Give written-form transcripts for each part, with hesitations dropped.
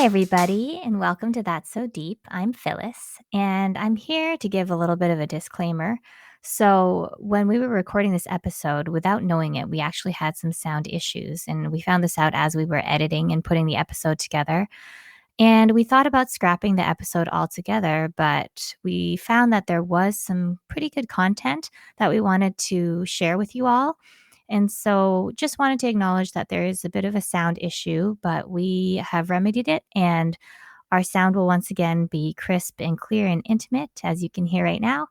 everybody, and welcome to That's So Deep. I'm Phyllis, and I'm here to give a little bit of a disclaimer. So, when we were recording this episode, without knowing it, we actually had some sound issues, and we found this out as we were editing and putting the episode together. And we thought about scrapping the episode altogether, but we found that there was some pretty good content that we wanted to share with you all. And so just wanted to acknowledge that there is a bit of a sound issue, but we have remedied it and our sound will once again be crisp and clear and intimate, as you can hear right now.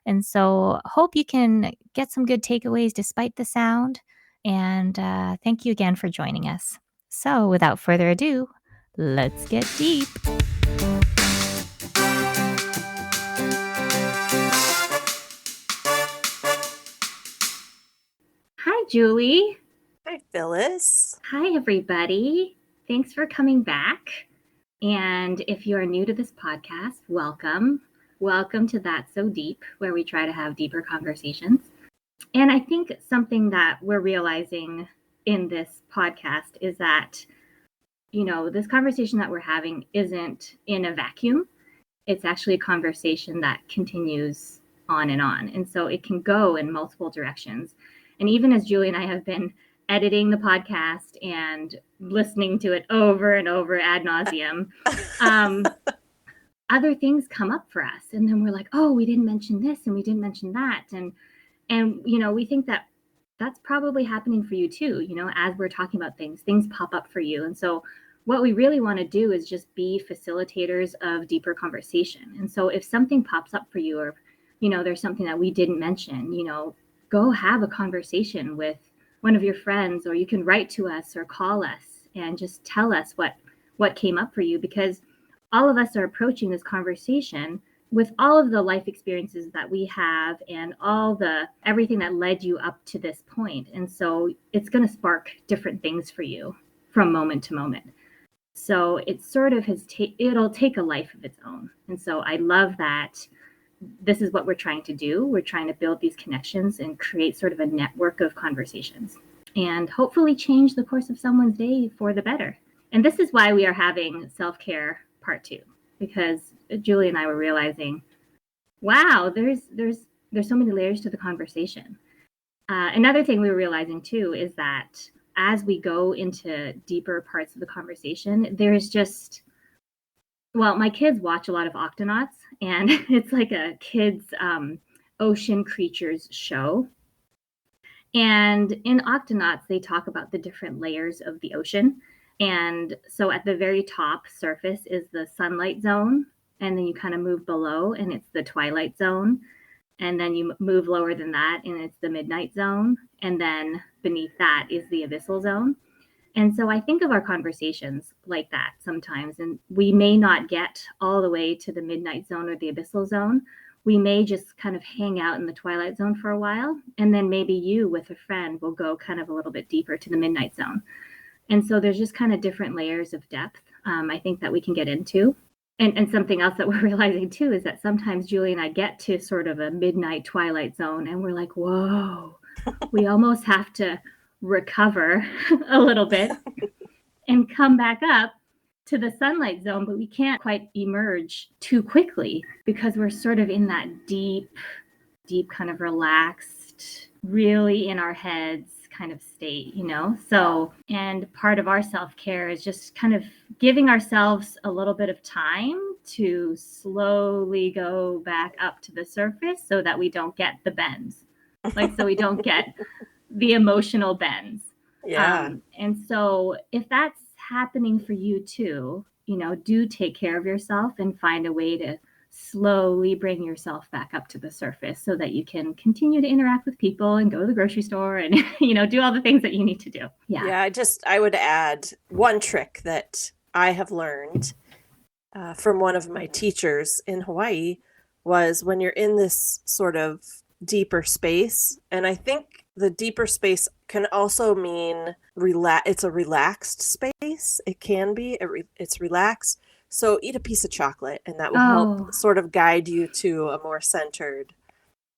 And so hope you can get some good takeaways despite the sound. And thank you again for joining us. So without further ado, let's get deep. Hi, Julie. Hi, Phyllis. Hi, everybody. Thanks for coming back. And if you are new to this podcast, welcome. Welcome to That's So Deep, where we try to have deeper conversations. And I think something that we're realizing in this podcast is that, this conversation that we're having isn't in a vacuum. It's actually a conversation that continues on. And so it can go in multiple directions. And even as Julie and I have been editing the podcast and listening to it over and over ad nauseum, other things come up for us. And then we're like, oh, we didn't mention this and we didn't mention that. And we think that that's probably happening for you too. As we're talking about things pop up for you. And so what we really want to do is just be facilitators of deeper conversation. And so if something pops up for you or, there's something that we didn't mention, go have a conversation with one of your friends, or you can write to us or call us and just tell us what came up for you, because all of us are approaching this conversation with all of the life experiences that we have and everything that led you up to this point. And so it's going to spark different things for you from moment to moment. So it sort of it'll take a life of its own. And so I love that this is what we're trying to do. We're trying to build these connections and create sort of a network of conversations and hopefully change the course of someone's day for the better. And this is why we are having self-care part 2, because Julie and I were realizing, wow, there's so many layers to the conversation. Another thing we were realizing too is that as we go into deeper parts of the conversation, there's just, my kids watch a lot of Octonauts, and it's like a kids ocean creatures show. And in Octonauts, they talk about the different layers of the ocean. And so at the very top surface is the sunlight zone, and then you kind of move below and it's the twilight zone. And then you move lower than that and it's the midnight zone. And then beneath that is the abyssal zone. And so I think of our conversations like that sometimes, and we may not get all the way to the midnight zone or the abyssal zone. We may just kind of hang out in the twilight zone for a while, and then maybe you with a friend will go kind of a little bit deeper to the midnight zone. And so there's just kind of different layers of depth, I think, that we can get into. And something else that we're realizing too is that sometimes Julie and I get to sort of a midnight twilight zone and we're like, whoa, we almost have to recover a little bit and come back up to the sunlight zone, but we can't quite emerge too quickly because we're sort of in that deep kind of relaxed, really in our heads kind of state, So, and part of our self-care is just kind of giving ourselves a little bit of time to slowly go back up to the surface so that we don't get the bends, so we don't get the emotional bends. Yeah. And so if that's happening for you too, do take care of yourself and find a way to slowly bring yourself back up to the surface so that you can continue to interact with people and go to the grocery store and, do all the things that you need to do. Yeah. I would add one trick that I have learned from one of my teachers in Hawaii was when you're in this sort of deeper space, and I think the deeper space can also mean it's a relaxed space. It can be. It's relaxed. So eat a piece of chocolate, and that will help sort of guide you to a more centered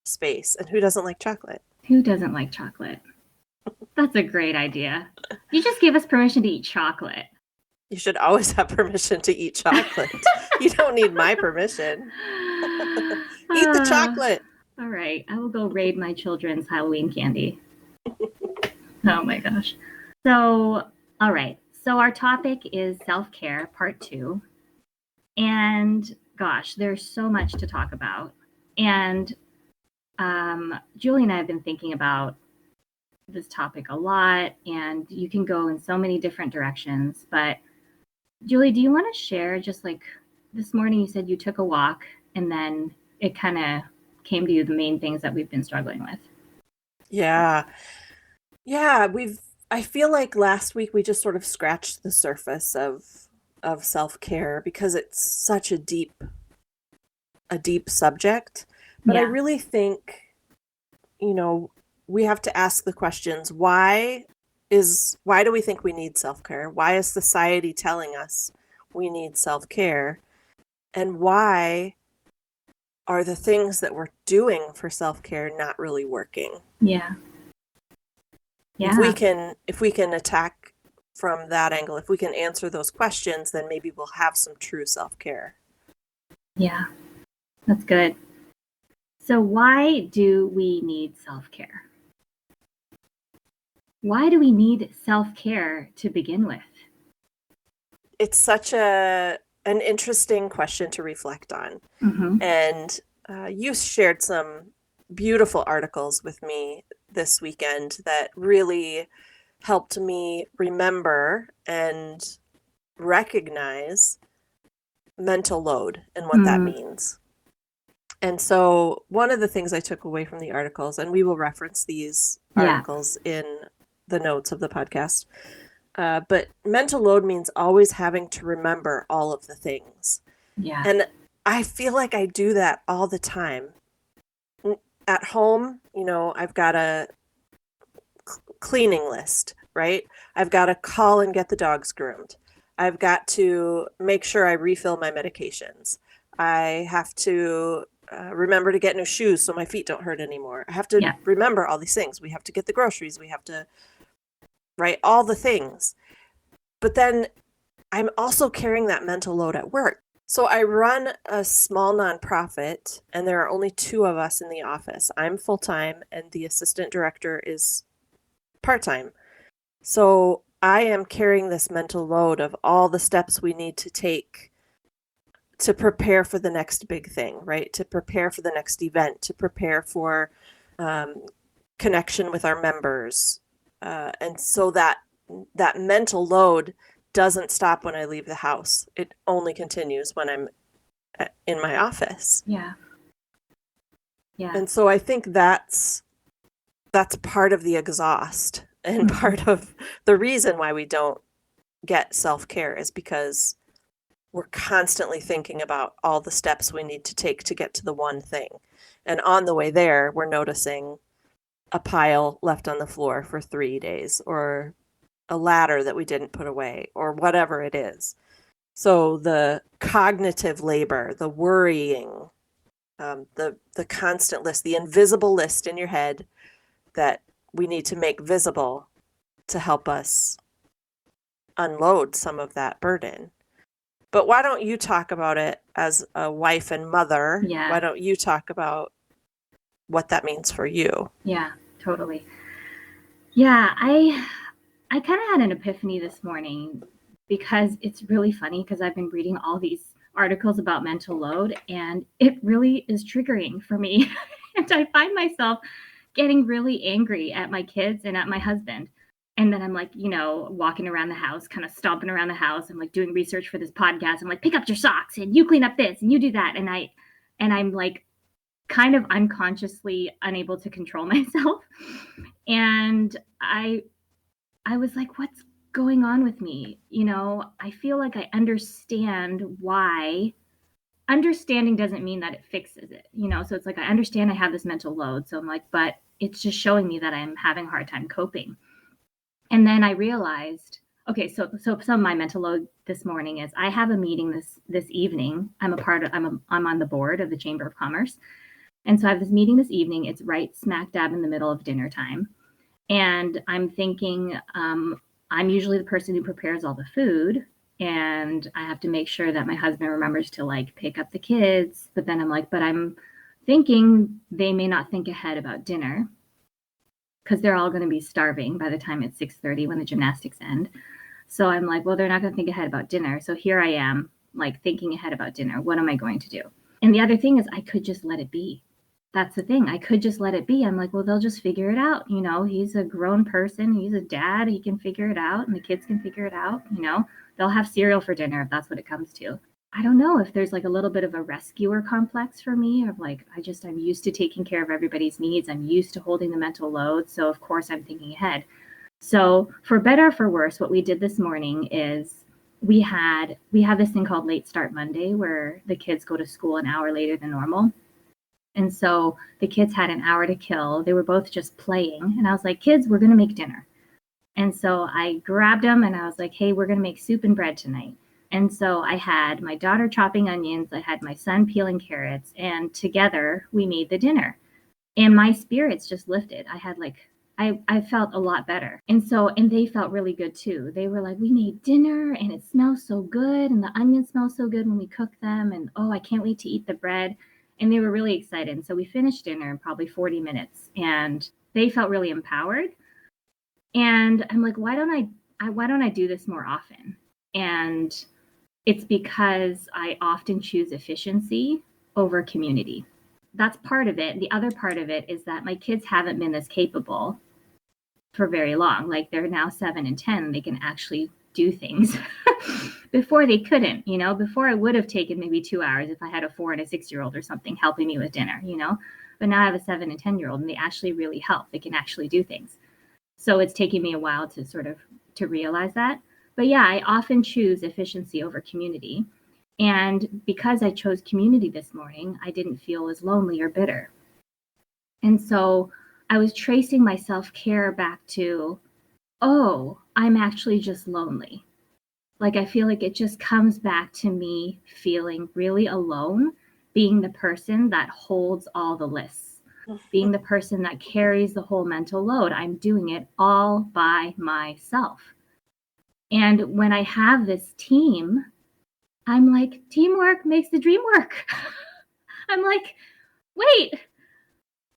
space. And who doesn't like chocolate? Who doesn't like chocolate? That's a great idea. You just gave us permission to eat chocolate. You should always have permission to eat chocolate. You don't need my permission. Eat the chocolate. All right. I will go raid my children's Halloween candy. Oh my gosh. So, all right. So our topic is self-care, part 2. And gosh, there's so much to talk about. And Julie and I have been thinking about this topic a lot, and you can go in so many different directions. But Julie, do you want to share, just like this morning you said you took a walk and then it kind of came to you the main things that we've been struggling with? Yeah. I feel like last week we just sort of scratched the surface of self-care because it's such a deep subject. But I really think, we have to ask the questions, why do we think we need self-care? Why is society telling us we need self-care? And why are the things that we're doing for self-care not really working? Yeah. If we can attack from that angle, if we can answer those questions, then maybe we'll have some true self-care. Yeah. That's good. So why do we need self-care? Why do we need self-care to begin with? It's such an interesting question to reflect on. Mm-hmm. And you shared some beautiful articles with me this weekend that really helped me remember and recognize mental load and what that means. And so one of the things I took away from the articles, and we will reference these articles in the notes of the podcast, but mental load means always having to remember all of the things. Yeah. And I feel like I do that all the time. At home, I've got a cleaning list, right? I've got to call and get the dogs groomed. I've got to make sure I refill my medications. I have to remember to get new shoes so my feet don't hurt anymore. I have to remember all these things. We have to get the groceries. We have to write all the things. But then I'm also carrying that mental load at work. So I run a small nonprofit, and there are only 2 of us in the office. I'm full-time, and the assistant director is part-time. So I am carrying this mental load of all the steps we need to take to prepare for the next big thing, right? To prepare for the next event, to prepare for connection with our members. And so that mental load doesn't stop when I leave the house. It only continues when I'm in my office. Yeah. Yeah. And so I think that's part of the exhaust, and part of the reason why we don't get self-care is because we're constantly thinking about all the steps we need to take to get to the one thing. And on the way there, we're noticing a pile left on the floor for 3 days, or a ladder that we didn't put away, or whatever it is. So the cognitive labor, the worrying, the constant list, the invisible list in your head that we need to make visible to help us unload some of that burden. But why don't you talk about it as a wife and mother? Yeah. Why don't you talk about what that means for you? Yeah, totally. Yeah, I kind of had an epiphany this morning, because it's really funny, because I've been reading all these articles about mental load, and it really is triggering for me. And I find myself getting really angry at my kids and at my husband. And then I'm like, walking around the house, kind of stomping around the house. I'm like doing research for this podcast. I'm like, pick up your socks and you clean up this and you do that. And I'm like kind of unconsciously unable to control myself. And I was like, what's going on with me? I feel like I understand why. Understanding doesn't mean that it fixes it, so it's like, I understand I have this mental load. So I'm like, but it's just showing me that I'm having a hard time coping. And then I realized, okay, so some of my mental load this morning is, I have a meeting this evening. I'm on the board of the Chamber of Commerce. And so I have this meeting this evening. It's right smack dab in the middle of dinner time. And I'm thinking, I'm usually the person who prepares all the food. and I have to make sure that my husband remembers to like pick up the kids. But then I'm like, but I'm thinking they may not think ahead about dinner because they're all going to be starving by the time it's 6:30 when the gymnastics end. So I'm like, well, they're not going to think ahead about dinner. So here I am, like thinking ahead about dinner. What am I going to do? And the other thing is I could just let it be. That's the thing. I could just let it be. I'm like, well, they'll just figure it out. You know, he's a grown person. He's a dad. He can figure it out. And the kids can figure it out. You know, they'll have cereal for dinner if that's what it comes to. I don't know if there's like a little bit of a rescuer complex for me of like, I'm used to taking care of everybody's needs. I'm used to holding the mental load. So of course I'm thinking ahead. So for better or for worse, what we did this morning is we have this thing called Late Start Monday where the kids go to school an hour later than normal. And so the kids had an hour to kill. They were both just playing. And I was like, kids, we're going to make dinner. And so I grabbed them and I was like, hey, we're going to make soup and bread tonight. And so I had my daughter chopping onions. I had my son peeling carrots. And together we made the dinner. And my spirits just lifted. I felt a lot better. And they felt really good too. They were like, we made dinner and it smells so good. And the onions smell so good when we cook them. And oh, I can't wait to eat the bread. And they were really excited. And so we finished dinner in probably 40 minutes and they felt really empowered. And I'm like, why don't I do this more often? And it's because I often choose efficiency over community. That's part of it. The other part of it is that my kids haven't been as capable for very long. Like they're now 7 and 10. They can actually do things. Before they couldn't, you know, before I would have taken maybe 2 hours if I had a 4 and a 6-year-old or something helping me with dinner, you know, but now I have a 7 and 10-year-old and they actually really help. They can actually do things. So it's taking me a while to realize that. But yeah, I often choose efficiency over community. And because I chose community this morning, I didn't feel as lonely or bitter. And so I was tracing my self-care back to, oh, I'm actually just lonely. Like, I feel like it just comes back to me feeling really alone, being the person that holds all the lists, being the person that carries the whole mental load. I'm doing it all by myself. And when I have this team, I'm like, teamwork makes the dream work. I'm like, wait,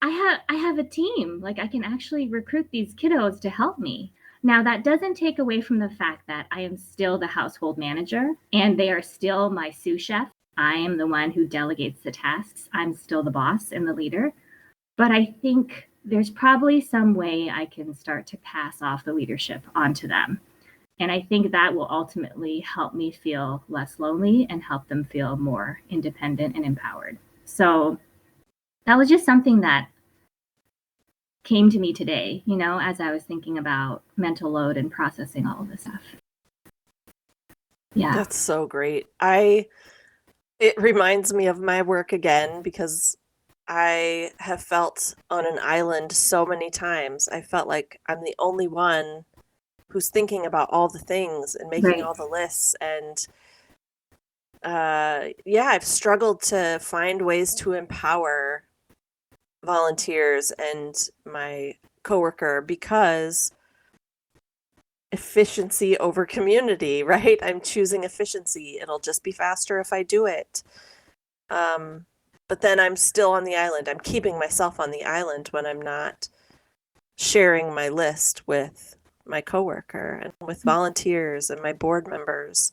I have a team. Like, I can actually recruit these kiddos to help me. Now, that doesn't take away from the fact that I am still the household manager and they are still my sous chef. I am the one who delegates the tasks. I'm still the boss and the leader. But I think there's probably some way I can start to pass off the leadership onto them. And I think that will ultimately help me feel less lonely and help them feel more independent and empowered. So that was just something that came to me today, you know, as I was thinking about mental load and processing all of this stuff. Yeah. That's so great. It reminds me of my work again because I have felt on an island so many times. I felt like I'm the only one who's thinking about all the things and making all the lists. And I've struggled to find ways to empower volunteers and my coworker because efficiency over community, right? I'm choosing efficiency. It'll just be faster if I do it. But then I'm still on the island. I'm keeping myself on the island when I'm not sharing my list with my coworker and with volunteers and my board members.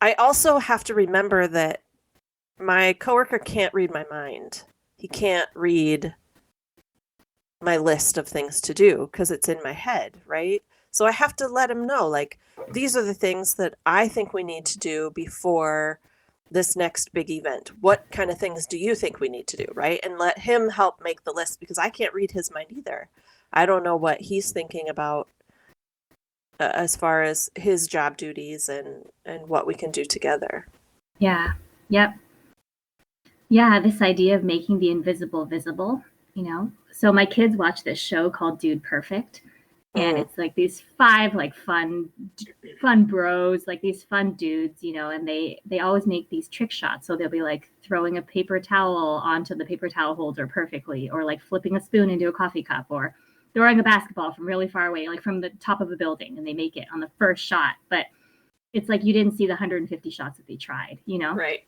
I also have to remember that my coworker can't read my mind. He can't read my list of things to do because it's in my head, right? So I have to let him know, like, these are the things that I think we need to do before this next big event. What kind of things do you think we need to do, right? And let him help make the list because I can't read his mind either. I don't know what he's thinking about as far as his job duties and what we can do together. Yeah. Yep. Yeah, this idea of making the invisible visible, you know. So my kids watch this show called Dude Perfect. And it's like these 5 like fun bros, like these fun dudes, you know, and they always make these trick shots. So they'll be like throwing a paper towel onto the paper towel holder perfectly, or like flipping a spoon into a coffee cup, or throwing a basketball from really far away, like from the top of a building, and they make it on the first shot. But It's like you didn't see the 150 shots that they tried, you know? Right.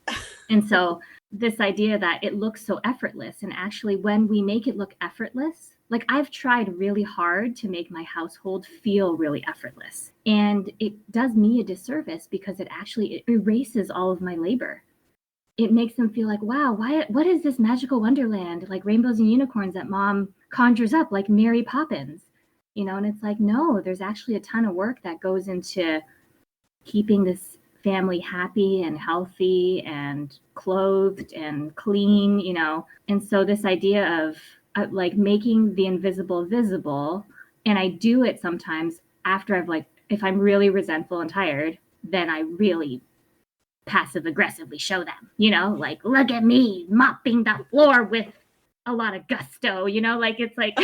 And so this idea that it looks so effortless, and actually when we make it look effortless, like I've tried really hard to make my household feel really effortless. And it does me a disservice because it erases all of my labor. It makes them feel like, wow, what is this magical wonderland, like rainbows and unicorns that mom conjures up like Mary Poppins, you know? And it's like, no, there's actually a ton of work that goes into keeping this family happy and healthy and clothed and clean, you know? And so this idea of like making the invisible visible, and I do it sometimes after I've like, if I'm really resentful and tired, then I really passive aggressively show them, you know, like, look at me mopping the floor with a lot of gusto, you know, like it's like,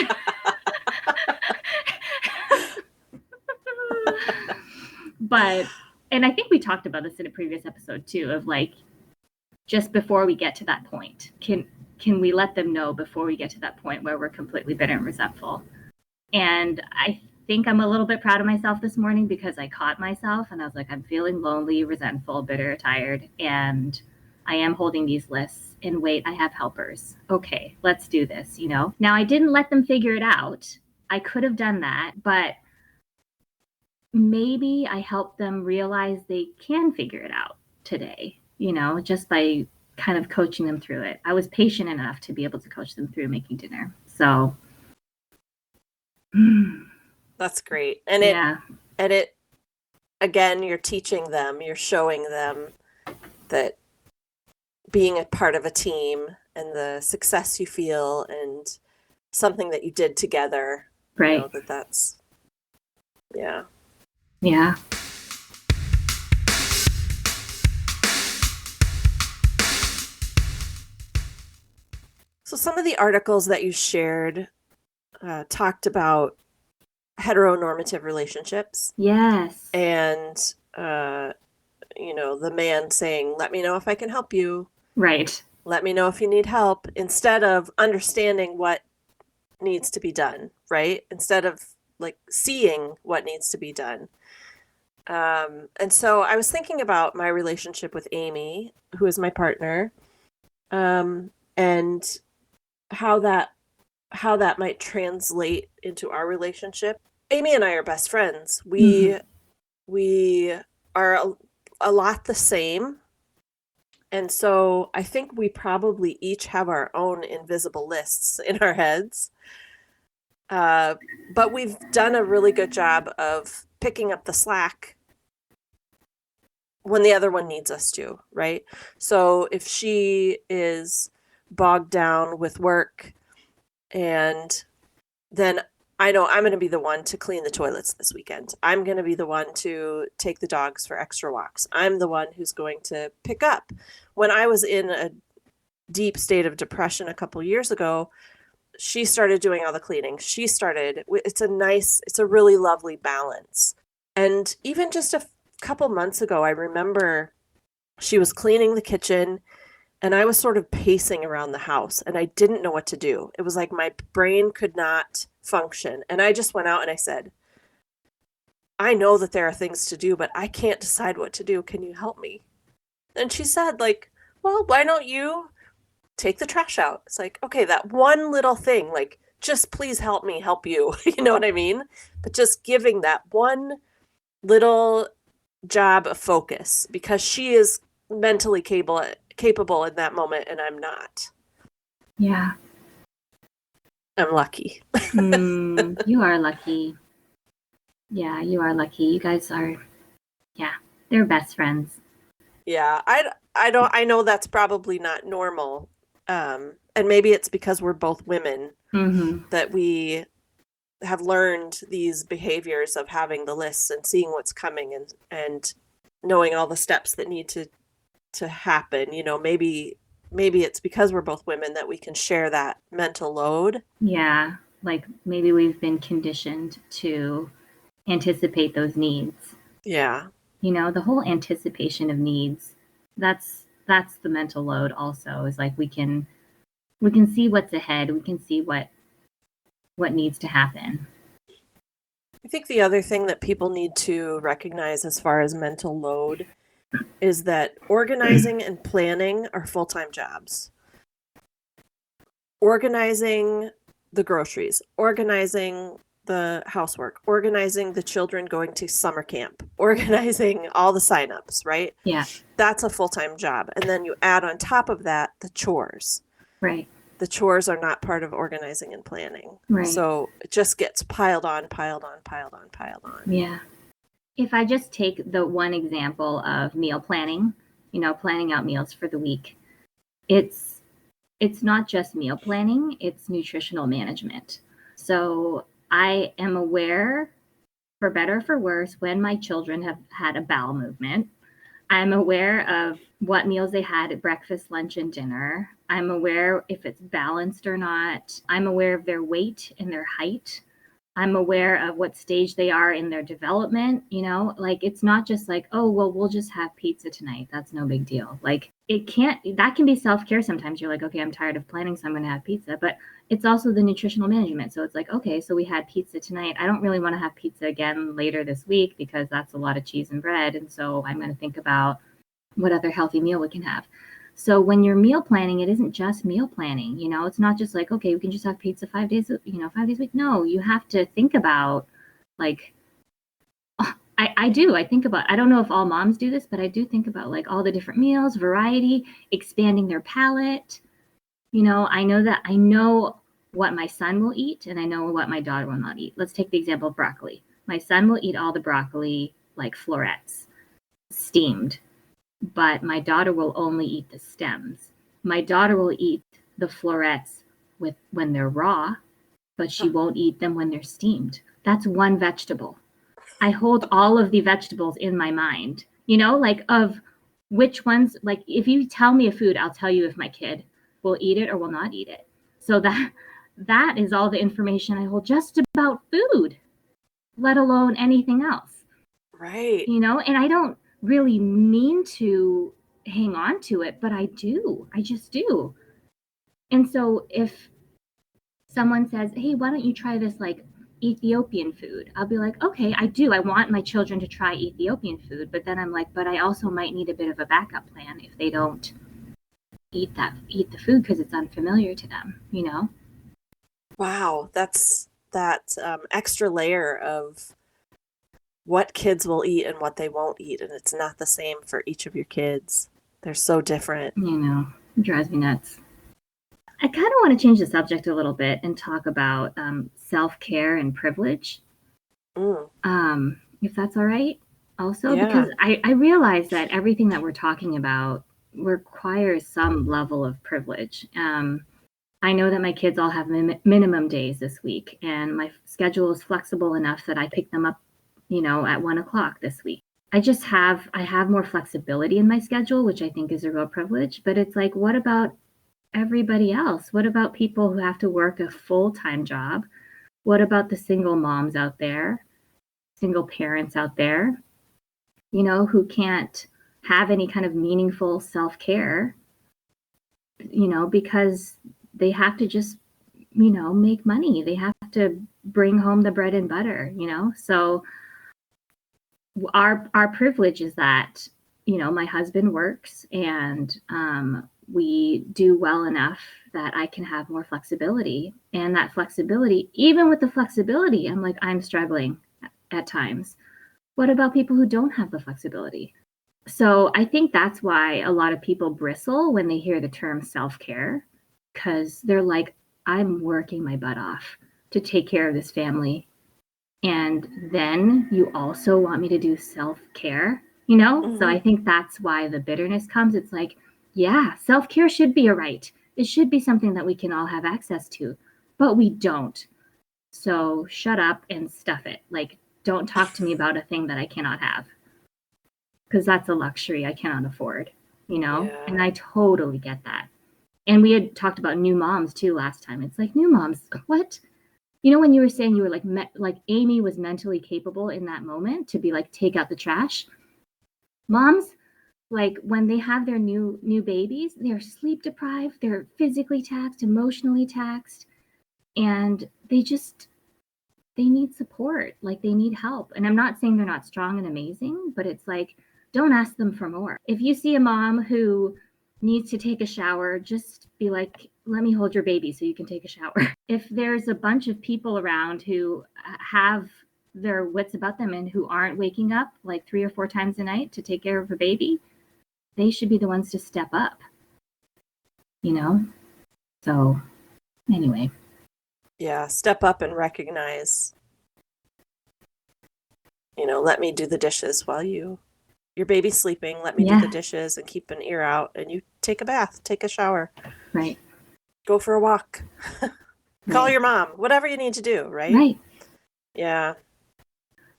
but, and I think we talked about this in a previous episode too, of like, just before we get to that point, can we let them know before we get to that point where we're completely bitter and resentful? And I think I'm a little bit proud of myself this morning because I caught myself and I was like, I'm feeling lonely, resentful, bitter, tired, and I am holding these lists. And wait, I have helpers. Okay, let's do this, you know? Now, I didn't let them figure it out. I could have done that, but maybe I helped them realize they can figure it out today, you know, just by kind of coaching them through it. I was patient enough to be able to coach them through making dinner. So that's great. And it again, you're teaching them, you're showing them that being a part of a team and the success you feel and something that you did together, right, you know, that's yeah. So some of the articles that you shared talked about heteronormative relationships. Yes. And, you know, the man saying, let me know if I can help you. Right. Let me know if you need help, instead of understanding what needs to be done, right? Instead of like seeing what needs to be done. And so I was thinking about my relationship with Amy, who is my partner, and how that might translate into our relationship. Amy and I are best friends. We are a lot the same. And so I think we probably each have our own invisible lists in our heads. But we've done a really good job of picking up the slack when the other one needs us to, right? So if she is bogged down with work, and then I know I'm going to be the one to clean the toilets this weekend. I'm going to be the one to take the dogs for extra walks. I'm the one who's going to pick up. When I was in a deep state of depression a couple years ago, she started doing all the cleaning. It's a really lovely balance. And even just a couple months ago, I remember she was cleaning the kitchen and I was sort of pacing around the house and I didn't know what to do. It was like my brain could not function. And I just went out and I said, I know that there are things to do, but I can't decide what to do. Can you help me? And she said, like, well, why don't you take the trash out? It's like, okay, that one little thing, like, just please help me help you. You know what I mean? But just giving that one little job of focus, because she is mentally capable in that moment and I'm not. Yeah. I'm lucky. You are lucky. Yeah, you are lucky. You guys are, they're best friends. Yeah, I know that's probably not normal. And maybe it's because we're both women that we have learned these behaviors of having the lists and seeing what's coming and knowing all the steps that need to happen. You know, maybe it's because we're both women that we can share that mental load. Yeah, like maybe we've been conditioned to anticipate those needs. Yeah. You know, the whole anticipation of needs, that's the mental load also, is like we can see what's ahead, we can see what needs to happen. I think the other thing that people need to recognize as far as mental load is that organizing and planning are full-time jobs. Organizing the groceries, organizing the housework, organizing the children going to summer camp, organizing all the signups, right? Yeah. That's a full-time job. And then you add on top of that the chores. Right. The chores are not part of organizing and planning. Right. So it just gets piled on, piled on, piled on, piled on. Yeah. If I just take the one example of meal planning, planning out meals for the week, it's not just meal planning, it's nutritional management. So I am aware, for better or for worse, when my children have had a bowel movement. I'm aware of what meals they had at breakfast, lunch, and dinner. I'm aware if it's balanced or not. I'm aware of their weight and their height. I'm aware of what stage they are in their development, like it's not just like, oh, well, we'll just have pizza tonight. That's no big deal. Like that can be self-care sometimes. You're like, okay, I'm tired of planning, so I'm going to have pizza. But it's also the nutritional management. So it's like, okay, so we had pizza tonight. I don't really want to have pizza again later this week because that's a lot of cheese and bread. And so I'm going to think about what other healthy meal we can have. So when you're meal planning, it isn't just meal planning. It's not just like, okay, we can just have pizza 5 days, 5 days a week. No, you have to think about like, I do. I think about, I don't know if all moms do this, but I do think about like all the different meals, variety, expanding their palate. I know what my son will eat and I know what my daughter will not eat. Let's take the example of broccoli. My son will eat all the broccoli like florets, steamed. But my daughter will only eat the stems. My daughter will eat the florets when they're raw, but she won't eat them when they're steamed. That's one vegetable. I hold all of the vegetables in my mind, like of which ones, like if you tell me a food, I'll tell you if my kid will eat it or will not eat it. So that is all the information I hold just about food, let alone anything else. Right. And I don't really mean to hang on to it, but I do. I just do. And so if someone says, hey, why don't you try this like Ethiopian food? I'll be like, okay, I do. I want my children to try Ethiopian food. But then I'm like, but I also might need a bit of a backup plan if they don't eat the food because it's unfamiliar to them, Wow. That's that extra layer of what kids will eat and what they won't eat. And it's not the same for each of your kids. They're so different. It drives me nuts. I kind of want to change the subject a little bit and talk about self-care and privilege. If that's all right. Also, because I realize that everything that we're talking about requires some level of privilege. I know that my kids all have minimum days this week, and my schedule is flexible enough that I pick them up, at 1:00 this week. I have more flexibility in my schedule, which I think is a real privilege. But it's like, what about everybody else? What about people who have to work a full-time job? What about the single moms out there, single parents out there, who can't have any kind of meaningful self-care, because they have to just, make money. They have to bring home the bread and butter, So our privilege is that, my husband works and we do well enough that I can have more flexibility. And that flexibility, even with the flexibility, I'm like, I'm struggling at times. What about people who don't have the flexibility? So I think that's why a lot of people bristle when they hear the term self-care, because they're like, I'm working my butt off to take care of this family. And then you also want me to do self-care, Mm-hmm. So I think that's why the bitterness comes. It's like, yeah, self-care should be a right. It should be something that we can all have access to, but we don't. So shut up and stuff it. Like, don't talk to me about a thing that I cannot have, because that's a luxury I cannot afford, Yeah. And I totally get that. And we had talked about new moms too last time. It's like, new moms, what? When you were saying you were like Amy was mentally capable in that moment to be like, take out the trash. Moms, like when they have their new babies, they're sleep deprived, they're physically taxed, emotionally taxed, and they just they need support, like they need help. And I'm not saying they're not strong and amazing, but it's like, don't ask them for more. If you see a mom who needs to take a shower, just be like, let me hold your baby so you can take a shower. If there's a bunch of people around who have their wits about them and who aren't waking up like 3 or 4 times a night to take care of a baby, they should be the ones to step up, you know? So anyway. Yeah, step up and recognize, let me do the dishes while your baby's sleeping. Let me do the dishes and keep an ear out, and you take a bath, take a shower. Right. Go for a walk. Call your mom, whatever you need to do, right? Right. Yeah.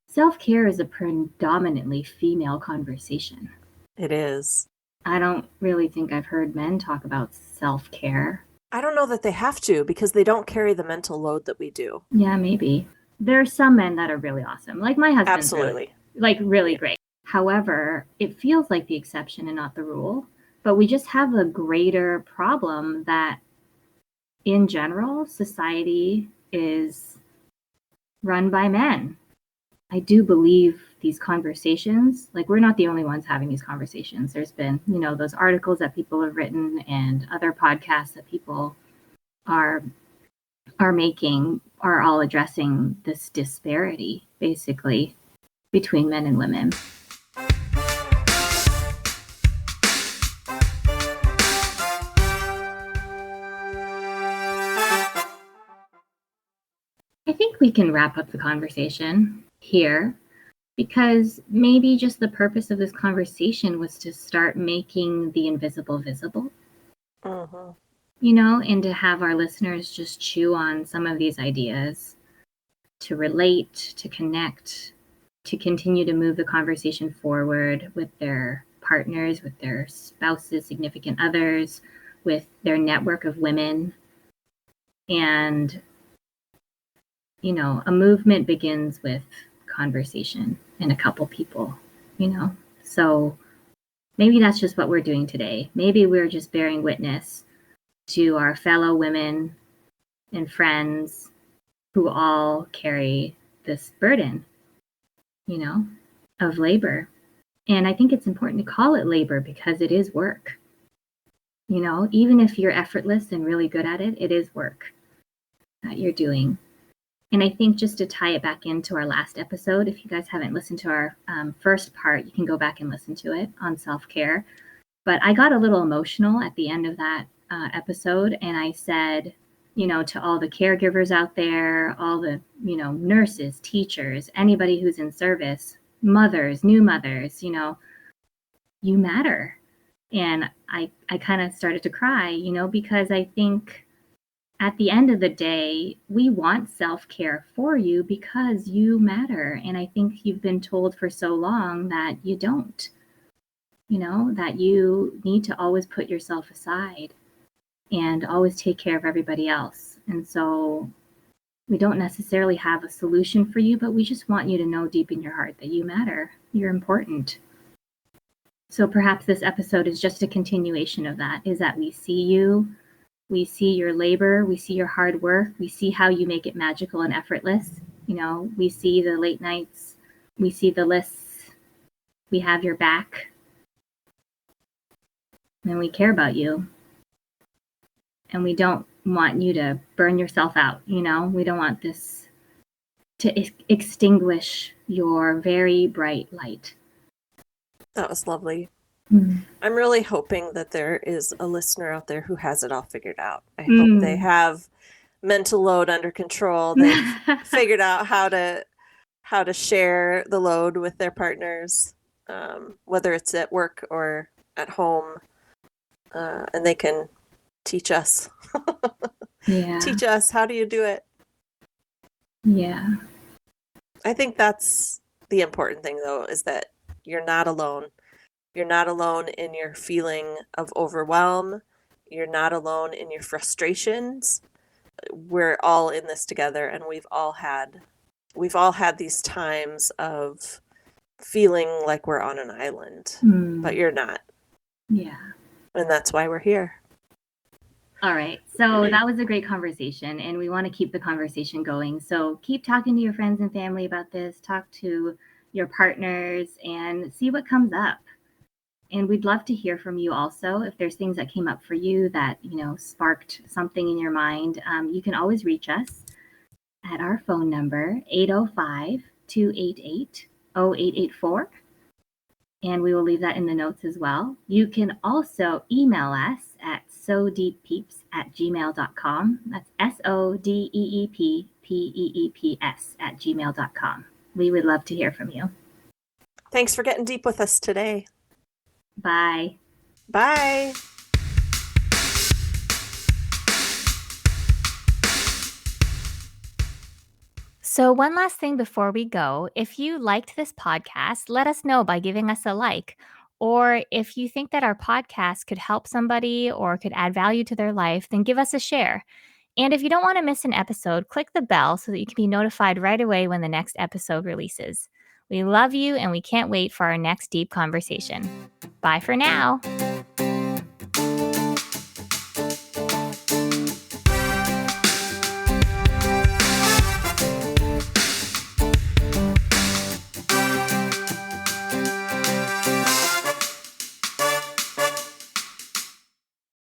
Self-care is a predominantly female conversation. It is. I don't really think I've heard men talk about self-care. I don't know that they have to, because they don't carry the mental load that we do. Yeah, maybe. There are some men that are really awesome. Like my husband's Absolutely. really great. However, it feels like the exception and not the rule. But we just have a greater problem that in general, society is run by men. I do believe these conversations, like we're not the only ones having these conversations. There's been, those articles that people have written and other podcasts that people are making are all addressing this disparity, basically, between men and women. I think we can wrap up the conversation here, because maybe just the purpose of this conversation was to start making the invisible visible. Mm-hmm. And to have our listeners just chew on some of these ideas, to relate, to connect, to continue to move the conversation forward with their partners, with their spouses, significant others, with their network of women. And, a movement begins with conversation and a couple people, So maybe that's just what we're doing today. Maybe we're just bearing witness to our fellow women and friends who all carry this burden, of labor. And I think it's important to call it labor because it is work. Even if you're effortless and really good at it, it is work that you're doing. And I think just to tie it back into our last episode, if you guys haven't listened to our first part, you can go back and listen to it on self-care. But I got a little emotional at the end of that episode, and I said, to all the caregivers out there, all the, nurses, teachers, anybody who's in service, mothers, new mothers, you matter. And I kind of started to cry, because I think at the end of the day, we want self-care for you because you matter. And I think you've been told for so long that you don't, that you need to always put yourself aside and always take care of everybody else. And so we don't necessarily have a solution for you, but we just want you to know deep in your heart that you matter. You're important. So perhaps this episode is just a continuation of that, is that we see you, we see your labor, we see your hard work, we see how you make it magical and effortless. We see the late nights, we see the lists, we have your back, and we care about you. And we don't want you to burn yourself out, we don't want this to extinguish your very bright light. That was lovely. Mm. I'm really hoping that there is a listener out there who has it all figured out. I hope they have mental load under control. They've figured out how to share the load with their partners, whether it's at work or at home, and they can teach us. Yeah. Teach us, how do you do it? Yeah. I think that's the important thing, though, is that you're not alone. You're not alone in your feeling of overwhelm. You're not alone in your frustrations. We're all in this together, and we've all had these times of feeling like we're on an island, but you're not. Yeah. And that's why we're here. All right. So that was a great conversation, and we want to keep the conversation going. So keep talking to your friends and family about this, talk to your partners, and see what comes up. And we'd love to hear from you also. If there's things that came up for you that, sparked something in your mind, you can always reach us at our phone number, 805-288-0884. And we will leave that in the notes as well. You can also email us at sodeeppeeps@gmail.com. That's SODEEPPEEPS@gmail.com. We would love to hear from you. Thanks for getting deep with us today. Bye. Bye. So, one last thing before we go. If you liked this podcast, let us know by giving us a like. Or if you think that our podcast could help somebody or could add value to their life, then give us a share. And if you don't want to miss an episode, click the bell so that you can be notified right away when the next episode releases. We love you and we can't wait for our next deep conversation. Bye for now.